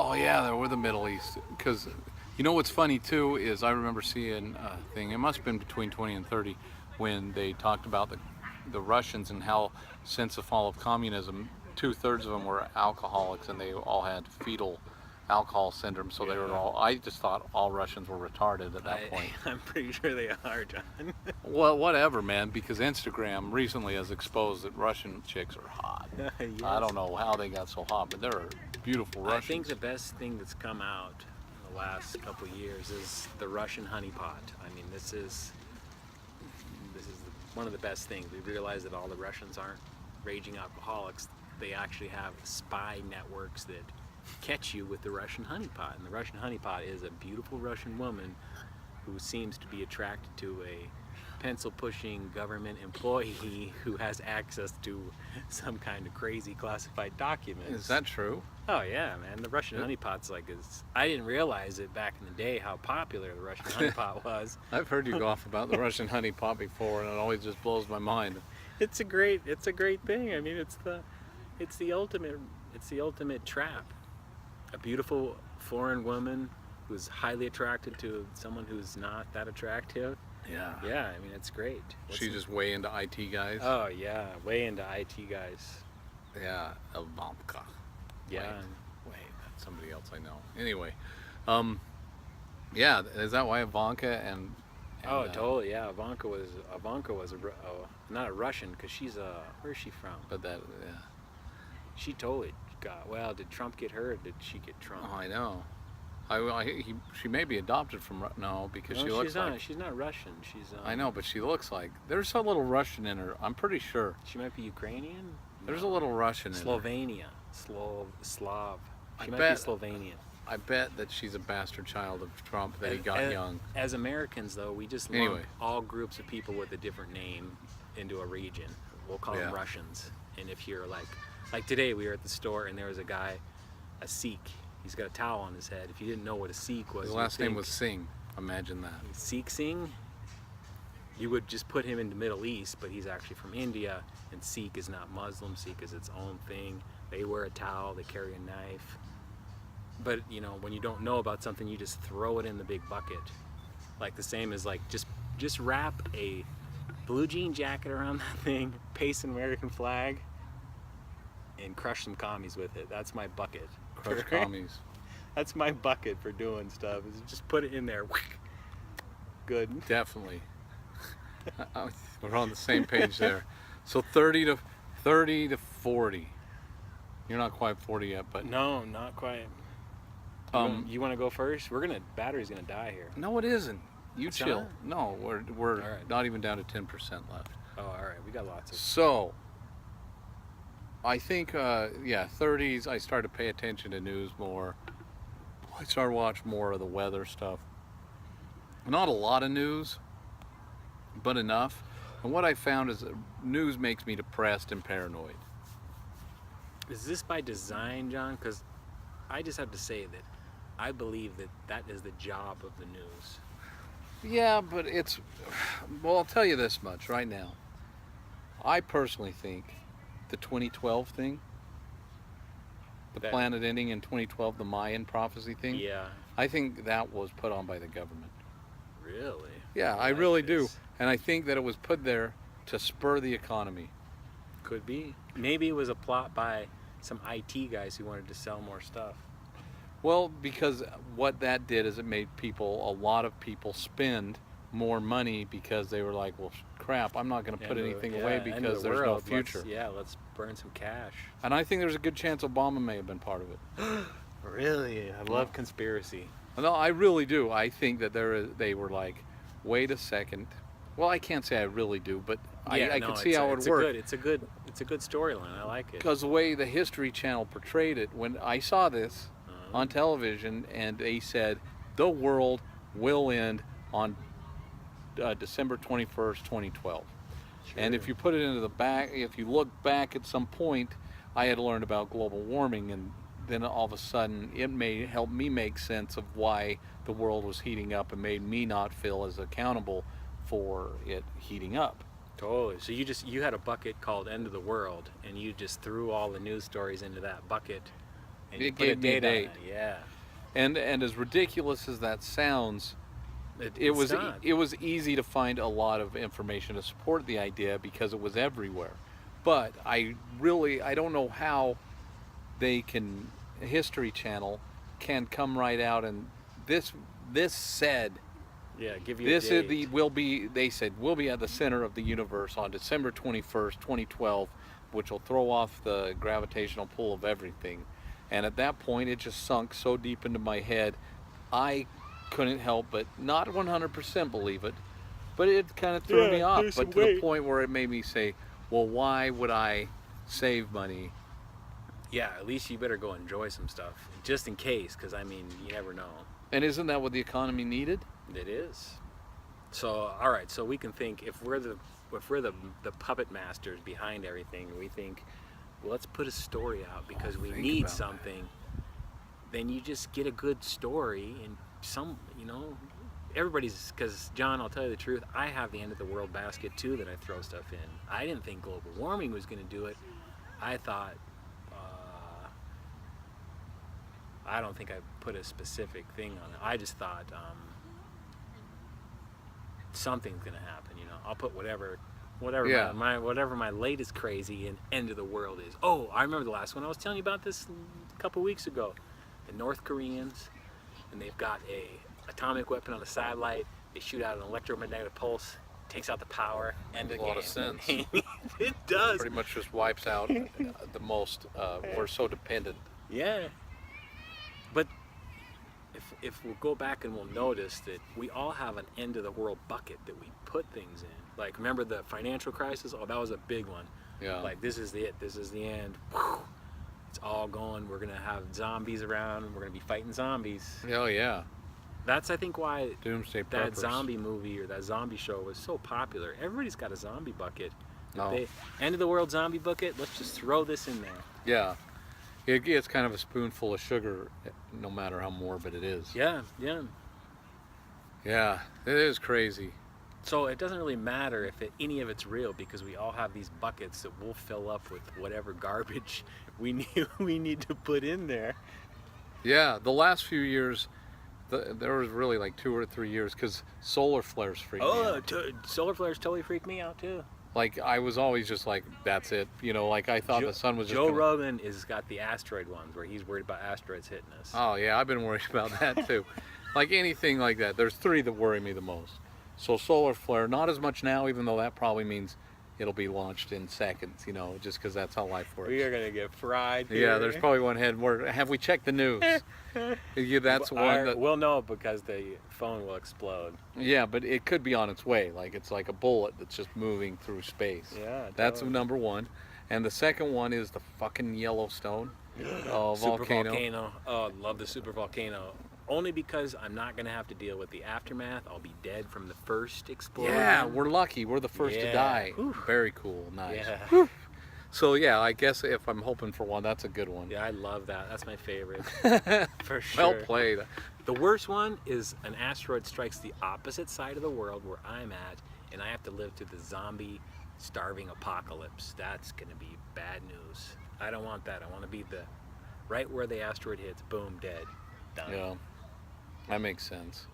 Oh yeah, they were the Middle East. Because you know what's funny too is I remember seeing a thing. It must have been between 20 and 30 when they talked about the Russians and how since the fall of communism, 2/3 of them were alcoholics and they all had fetal alcohol syndrome. So they were Yeah. all. I just thought all Russians were retarded at that I point. I'm pretty sure they are, John. Well, whatever, man. Because Instagram recently has exposed that Russian chicks are hot. I Yes. don't know how they got so hot, but they're beautiful I think Russians. the best thing that's come out in the last couple of years is the Russian honeypot. I mean, this is one of the best things. We realize that all the Russians aren't raging alcoholics. They actually have spy networks that catch you with the Russian honeypot. And the Russian honeypot is a beautiful Russian woman who seems to be attracted to a pencil pushing government employee who has access to some kind of crazy classified documents. Is that true? Oh yeah, man. The Russian honeypot's like is. I didn't realize it back in the day how popular the Russian honeypot was. I've heard you go off about the Russian honeypot before, and it always just blows my mind. It's a great thing. I mean, it's the ultimate trap. A beautiful foreign woman who's highly attracted to someone who's not that attractive. Yeah. Yeah, I mean it's great. She's just way into IT guys. Oh yeah, way into IT guys. Yeah, Ivanka. Yeah. Wait, that's somebody else I know. Anyway, yeah, is that why Ivanka and Oh, totally. Yeah, Ivanka was not a Russian because she's where's she from? But that, yeah. She totally got. Well, did Trump get her? Or did she get Trump? Oh, I know. She may be adopted from no because No, she looks she's not. like. She's not Russian. She's. I know, but she looks like there's a little Russian in her. I'm pretty sure She might be Ukrainian. there's a little Russian in her. Slovenia, Slav. I She might bet- be Slovenian. I bet that she's a bastard child of Trump that he got young. As Americans, though, we just lump Anyway. all groups of people with a different name into a region. We'll call them Yeah. Russians. And if you're like today, we were at the store and there was a guy, a Sikh. He's got a towel on his head. If you didn't know what a Sikh was, His you'd last name think was Singh. Imagine that. Sikh Singh. You would just put him in the Middle East, but he's actually from India. And Sikh is not Muslim. Sikh is its own thing. They wear a towel. They carry a knife. But you know, when you don't know about something, you just throw it in the big bucket. Like the same as like just wrap a blue jean jacket around that thing, paste an American flag, and crush some commies with it. That's my bucket. Crush commies. That's my bucket for doing stuff. Is just put it in there. Good. Definitely. We're on the same page there. So 30 to 40. You're not quite 40 yet, but No, not quite. You want to go first? Battery's gonna die here. no, it isn't. You It's chill. not? No, we're All right. not even down to 10% left. Oh, all right. We got lots of. So I think, yeah, 30s. I started to pay attention to news more. I started watching more of the weather stuff. Not a lot of news, but enough. And what I found is that news makes me depressed and paranoid. Is this by design, John? Because I just have to say that I believe that is the job of the news. Yeah, but it's, well, I'll tell you this much right now. I personally think the 2012 thing, the That- planet ending in 2012, the Mayan prophecy thing, Yeah. I think that was put on by the government. Really? Yeah, I like really do. this. And I think that it was put there to spur the economy. Could be. Maybe it was a plot by some IT guys who wanted to sell more stuff. Well, because what that did is it made a lot of people spend more money because they were like, well, crap, I'm not going to put anything away End of because the there's no world. future. Let's burn some cash. And I think there's a good chance Obama may have been part of it. Really? I love conspiracy. No, I really do. I think that they were like, wait a second. Well, I can't say I really do, but I can see how it worked. It's a good storyline. I like it. Because the way the History Channel portrayed it, when I saw this Uh-huh. on television, and they said the world will end on December 21st, 2012. And if you put it into the back, if you look back at some point, I had learned about global warming, and then all of a sudden it may help me make sense of why the world was heating up and made me not feel as accountable for it heating up. Totally. So you had a bucket called End of the World, and you just threw all the news stories into that bucket, And you It put a gave me a date on date. it. Yeah. And as ridiculous as that sounds, it It's was not. it was easy to find a lot of information to support the idea because it was everywhere. But I don't know how they can History Channel can come right out and this said Yeah, give you a this date. is the will be they said will be at the center of the universe on December 21st, 2012, which will throw off the gravitational pull of everything. And at that point it just sunk so deep into my head I couldn't help but not 100% believe it, but it kind of threw me off, but to the point where it made me say, well, why would I save money? Yeah, at least you better go enjoy some stuff, just in case, because I mean, you never know. And isn't that what the economy needed? It is. So, all right. So we can think if we're the puppet masters behind everything, we think, well, let's put a story out because we think need about something. Then you just get a good story and everybody's, because John, I'll tell you the truth, I have the end of the world basket too that I throw stuff in. I didn't think global warming was going to do it. I thought, I don't think I put a specific thing on it. I just thought something's going to happen. I'll put whatever Yeah. whatever my latest crazy and end of the world is. Oh, I remember the last one. I was telling you about this a couple weeks ago. The North Koreans, and they've got a atomic weapon on a satellite. They shoot out an electromagnetic pulse, takes out the power, end Makes the a lot game. of sense. It does. Pretty much just wipes out the most. We're so dependent. Yeah. But if we'll go back and we'll notice that we all have an end of the world bucket that we put things in. Like, remember the financial crisis? Oh, that was a big one. Yeah. Like, this is it. This is the end. Whew. It's all going. We're going to have zombies around and we're going to be fighting zombies. Oh yeah. That's, I think, why Doomsday that preppers. zombie movie or that zombie show was so popular. Everybody's got a zombie bucket. No. End of the world zombie bucket, let's just throw this in there. Yeah. It gets kind of a spoonful of sugar, no matter how morbid it is. Yeah, yeah. Yeah, it is crazy. So it doesn't really matter if any of it's real because we all have these buckets that we'll fill up with whatever garbage we need to put in there. Yeah, the last few years, there was really like 2 or 3 years because solar flares freaked me out. Solar flares totally freak me out too. Like, I was always just like, that's it. Like I thought the sun was just Joe gonna... Rogan has got the asteroid ones where he's worried about asteroids hitting us. Oh yeah, I've been worried about that too. Like anything like that. There's 3 that worry me the most. So solar flare, not as much now, even though that probably means it'll be launched in seconds, just because that's how life works. We are gonna get fried. Yeah, here. there's probably one head where, have we checked the news? Yeah, that's one that, We'll know because the phone will explode. yeah, but it could be on its way. Like it's like a bullet that's just moving through space. Yeah, That's totally. number one. And the second one is the fucking Yellowstone Super volcano. volcano. Oh, I love the super volcano. Only because I'm not gonna have to deal with the aftermath. I'll be dead from the first explosion. Yeah, we're lucky. We're the first to Yeah. die. Whew. Very cool. Nice. Yeah. So yeah, I guess if I'm hoping for one, that's a good one. Yeah, I love that. That's my favorite. For Well sure. played. The worst one is an asteroid strikes the opposite side of the world where I'm at, and I have to live through the zombie starving apocalypse. That's gonna be bad news. I don't want that. I want to be right where the asteroid hits. Boom, dead. Done. Yeah, that makes sense.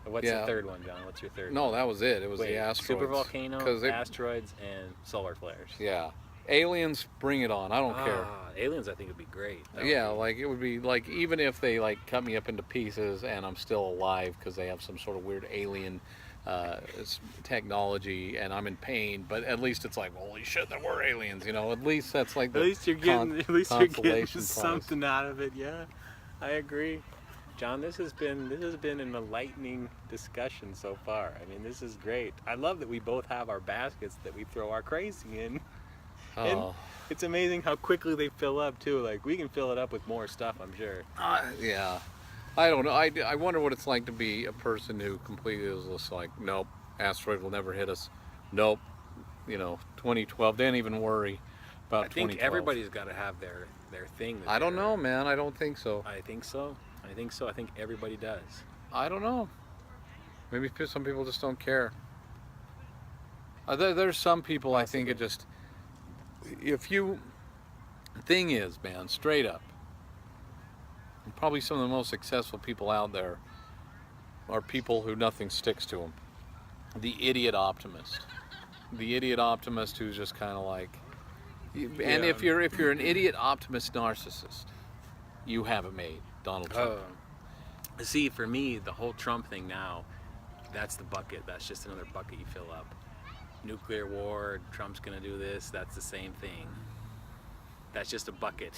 What's Yeah. the third one, John? What's your third? No, one? that was it. It was Wait, the asteroids. super volcano, 'Cause it- asteroids, and solar flares. Yeah, aliens, bring it on. I don't care. Aliens, I think would be great. That Yeah, would be- like it would be like even if they like cut me up into pieces and I'm still alive because they have some sort of weird alien technology and I'm in pain, but at least it's like, holy shit, there were aliens. At least that's like the At least you're getting consolation prize. something out of it. Yeah, I agree. John, this has been an enlightening discussion so far. I mean, this is great. I love that we both have our baskets that we throw our crazy in. And Oh, it's amazing how quickly they fill up too. Like we can fill it up with more stuff, I'm sure. yeah. I don't know. I wonder what it's like to be a person who completely is just like, nope, asteroid will never hit us. Nope. 2012. They didn't even worry about I think 2012. everybody's got to have their thing. That I don't they're- know, man. I don't think so. I think so. I think everybody does. I don't know. Maybe some people just don't care. There's some people I think it just. Thing is, man, straight up. Probably some of the most successful people out there are people who nothing sticks to them. The idiot optimist. The idiot optimist who's just kind of like, and if you're an idiot optimist narcissist, you have it made, Donald Trump. See, for me, the whole Trump thing now, that's the bucket. That's just another bucket you fill up. Nuclear war, Trump's gonna do this, that's the same thing. That's just a bucket.